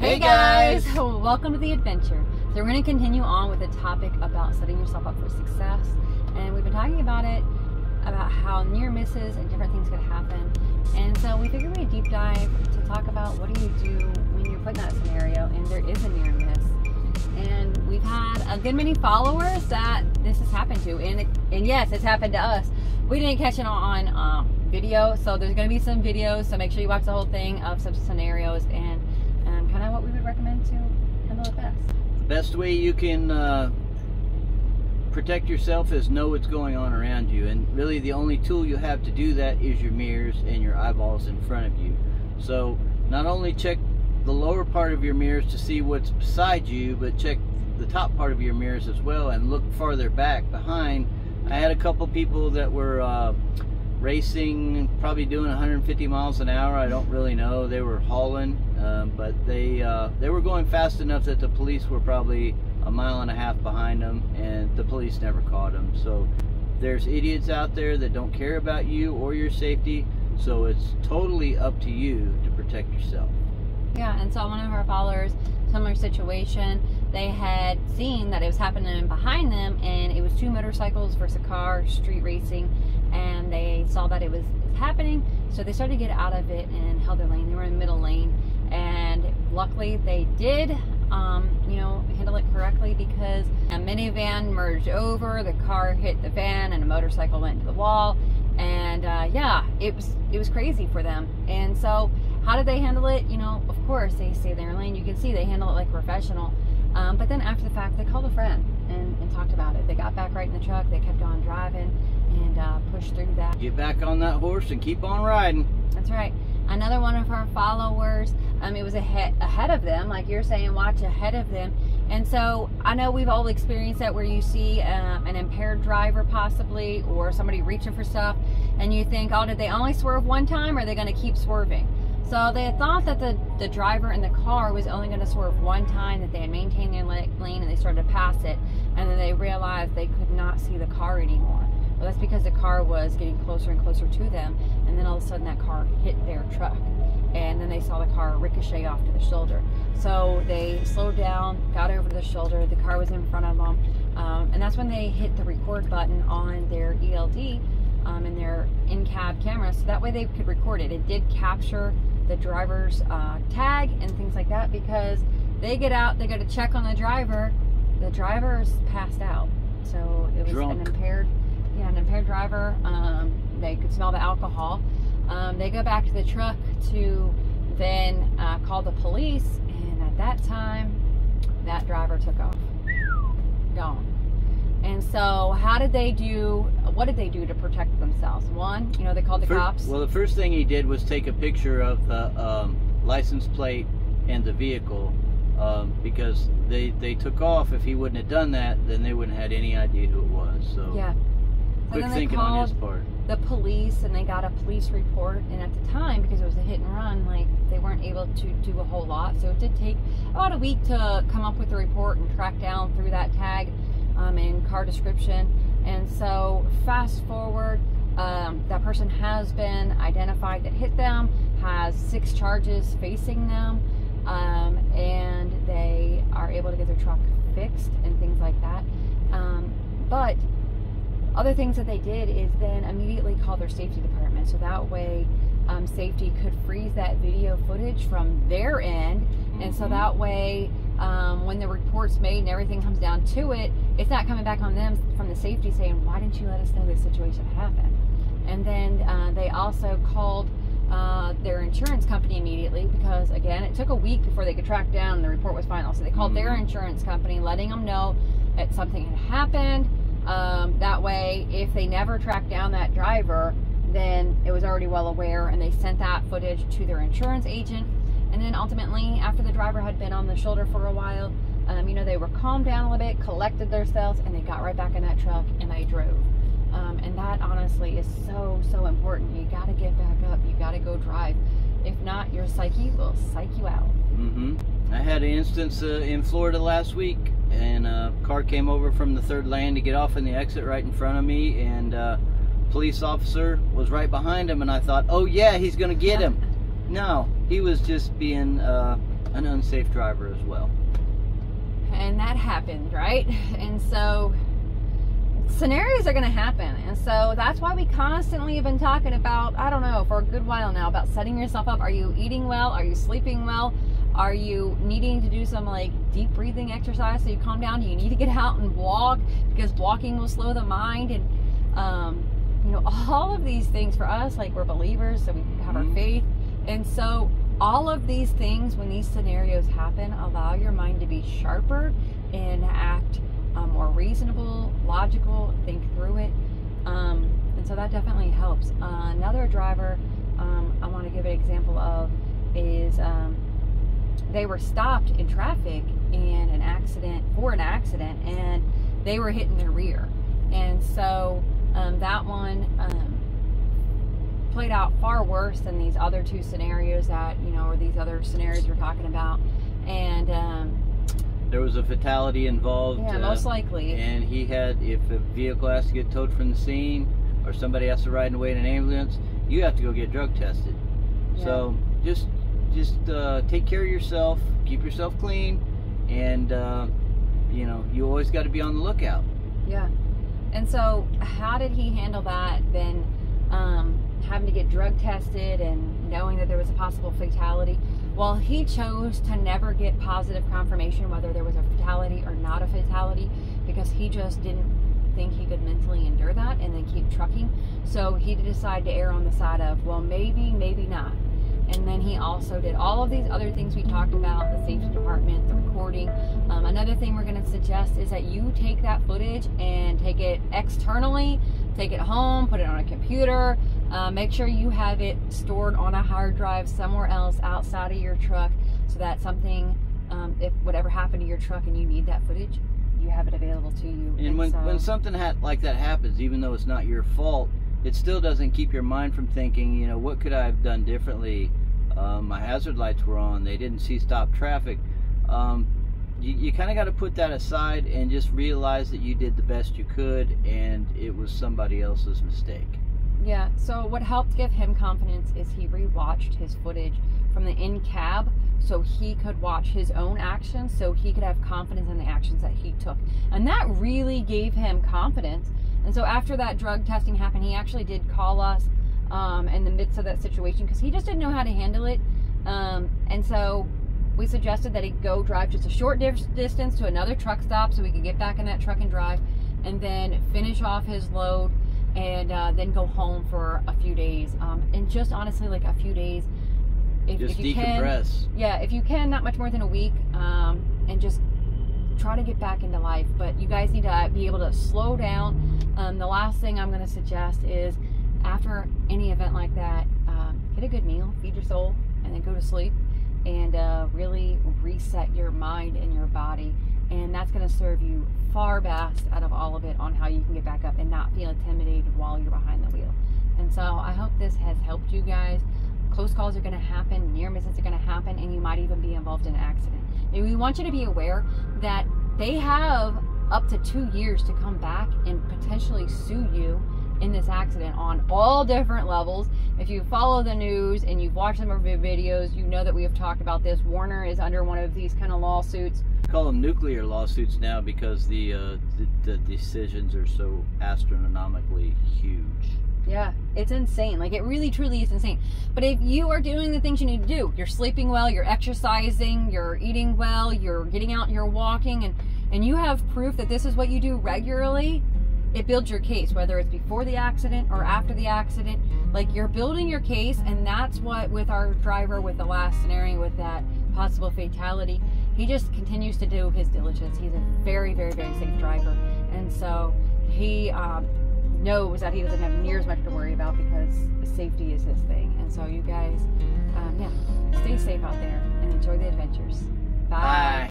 Hey guys! Welcome to the adventure. So we're going to continue on with the topic about setting yourself up for success. And we've been talking about it, about how near misses and different things could happen. And so we figured we'd deep dive to talk about what do you do when you're put in that scenario and there is a near miss. And we've had a good many followers that this has happened to. And yes, it's happened to us. We didn't catch it on video, so there's going to be some videos, so make sure you watch the whole thing of some scenarios and kind of what we would recommend to handle it best. The best way you can protect yourself is know what's going on around you, and really the only tool you have to do that is your mirrors and your eyeballs in front of you. So not only check the lower part of your mirrors to see what's beside you, but check the top part of your mirrors as well and look farther back behind. I had a couple people that were racing, probably doing 150 miles an hour. I don't really know. They were hauling, but they were going fast enough that the police were probably a mile and a half behind them, and the police never caught them. So there's idiots out there that don't care about you or your safety, so it's totally up to you to protect yourself. Yeah, and so one of our followers, similar situation, they had seen that it was happening behind them, and it was two motorcycles versus a car, street racing, and they saw that it was happening, so they started to get out of it and held their lane. They were in the middle lane, and luckily they did, you know, handle it correctly, because a minivan merged over, the car hit the van, and a motorcycle went into the wall, and yeah, it was crazy for them. And so how did they handle it? You know, of course, they stay in their lane. You can see they handle it like a professional. But then after the fact, they called a friend and talked about it. They got back right in the truck. They kept on driving and pushed through that. Get back on that horse and keep on riding. That's right. Another one of our followers, it was ahead of them, like you're saying, watch ahead of them. And so I know we've all experienced that, where you see an impaired driver possibly, or somebody reaching for stuff, and you think, oh, did they only swerve one time, or are they going to keep swerving? So they thought that the driver in the car was only going to swerve one time, that they had maintained their lane, and they started to pass it, and then they realized they could not see the car anymore. Well, that's because the car was getting closer and closer to them, and then all of a sudden that car hit their truck, and then they saw the car ricochet off to the shoulder. So they slowed down, got over to the shoulder, the car was in front of them, and that's when they hit the record button on their ELD and their in-cab camera, so that way they could record it. It did capture the driver's tag and things like that, because they get out, they go to check on the driver's passed out. So it was drunk. an impaired driver. They could smell the alcohol. They go back to the truck to then call the police, and at that time that driver took off, gone. And so how did they do, what did they do to protect themselves? One, you know, they called the cops. Well, the first thing he did was take a picture of the license plate and the vehicle, because they took off. If he wouldn't have done that, then they wouldn't have had any idea who it was. So yeah. Quick thinking on his part. The police, and they got a police report, and at the time, because it was a hit and run, like, they weren't able to do a whole lot, so it did take about a week to come up with the report and track down through that tag and car description. And so fast forward, that person has been identified that hit them, has 6 charges facing them, and they are able to get their truck fixed and things like that. But other things that they did is then immediately call their safety department, so that way safety could freeze that video footage from their end, and so that way when the report's made and everything comes down to it, it's not coming back on them from the safety saying, why didn't you let us know this situation happened? And then they also called their insurance company immediately, because again, it took a week before they could track down and the report was final. So they called their insurance company, letting them know that something had happened. That way, if they never tracked down that driver, then it was already well aware, and they sent that footage to their insurance agent. And then ultimately, after the driver had been on the shoulder for a while, you know, they were calmed down a little bit, collected themselves, and they got right back in that truck and they drove. And that honestly is so important. You got to get back up. You got to go drive. If not, your psyche will psych you out. I had an instance in Florida last week, and a car came over from the third lane to get off in the exit right in front of me, and police officer was right behind him, and I thought, oh yeah, he's gonna get him. No, he was just being a an unsafe driver as well. And that happened, right? And so scenarios are going to happen. And so that's why we constantly have been talking about, I don't know, for a good while now, about setting yourself up. Are you eating well? Are you sleeping well? Are you needing to do some like deep breathing exercise so you calm down? Do you need to get out and walk because walking will slow the mind? And you know, all of these things for us, like we're believers, so we have our faith. And so all of these things, when these scenarios happen, allow your mind to be sharper and act more reasonable, logical, think through it. And so that definitely helps. Another driver I want to give an example of is they were stopped in traffic in an accident, and they were hitting their rear. And so that one played out far worse than these other two scenarios that, you know, or these other scenarios we're talking about. And there was a fatality involved. Yeah, most likely. And he had, if a vehicle has to get towed from the scene, or somebody has to ride away in an ambulance, you have to go get drug tested. Yeah. So just take care of yourself, keep yourself clean, and you know, you always got to be on the lookout. Yeah. And so how did he handle that then, having to get drug tested and knowing that there was a possible fatality? Well, he chose to never get positive confirmation whether there was a fatality or not a fatality, because he just didn't think he could mentally endure that and then keep trucking. So he decided to err on the side of, well, maybe, maybe not. And then he also did all of these other things we talked about, the safety department, the recording. Another thing we're going to suggest is that you take that footage and take it externally, take it home, put it on a computer, make sure you have it stored on a hard drive somewhere else outside of your truck, so that something, if whatever happened to your truck and you need that footage, you have it available to you. And when something like that happens, even though it's not your fault, it still doesn't keep your mind from thinking, you know, what could I have done differently? My hazard lights were on, they didn't see stop traffic. You kind of got to put that aside and just realize that you did the best you could, and it was somebody else's mistake. Yeah, so what helped give him confidence is he rewatched his footage from the in-cab so he could watch his own actions, so he could have confidence in the actions that he took. And that really gave him confidence. And so after that drug testing happened, he actually did call us in the midst of that situation, because he just didn't know how to handle it. And so we suggested that he go drive just a short distance to another truck stop so he could get back in that truck and drive, and then finish off his load, and then go home for a few days. And just honestly, like a few days, if you decompress. Can, yeah, if you can, not much more than a week, and just try to get back into life. But you guys need to be able to slow down. The last thing I'm going to suggest is, after any event like that, get a good meal, feed your soul, and then go to sleep, and really reset your mind and your body. And that's going to serve you far best out of all of it on how you can get back up and not feel intimidated while you're behind the wheel. And so I hope this has helped you guys. Close calls are going to happen, near misses are going to happen, and you might even be involved in an accident. And we want you to be aware that they have up to 2 years to come back and potentially sue you in this accident on all different levels. If you follow the news and you've watched some of our videos, you know that we have talked about this. Warner is under one of these kind of lawsuits. We call them nuclear lawsuits now because the decisions are so astronomically huge. Yeah, it's insane. Like, it really truly is insane. But if you are doing the things you need to do, you're sleeping well, you're exercising, you're eating well, you're getting out and you're walking, and you have proof that this is what you do regularly, it builds your case, whether it's before the accident or after the accident. Like, you're building your case, and that's what, with our driver, with the last scenario, with that possible fatality, he just continues to do his diligence. He's a very, very, very safe driver. And so he knows that he doesn't have near as much to worry about, because safety is his thing. And so you guys, yeah, stay safe out there and enjoy the adventures. Bye.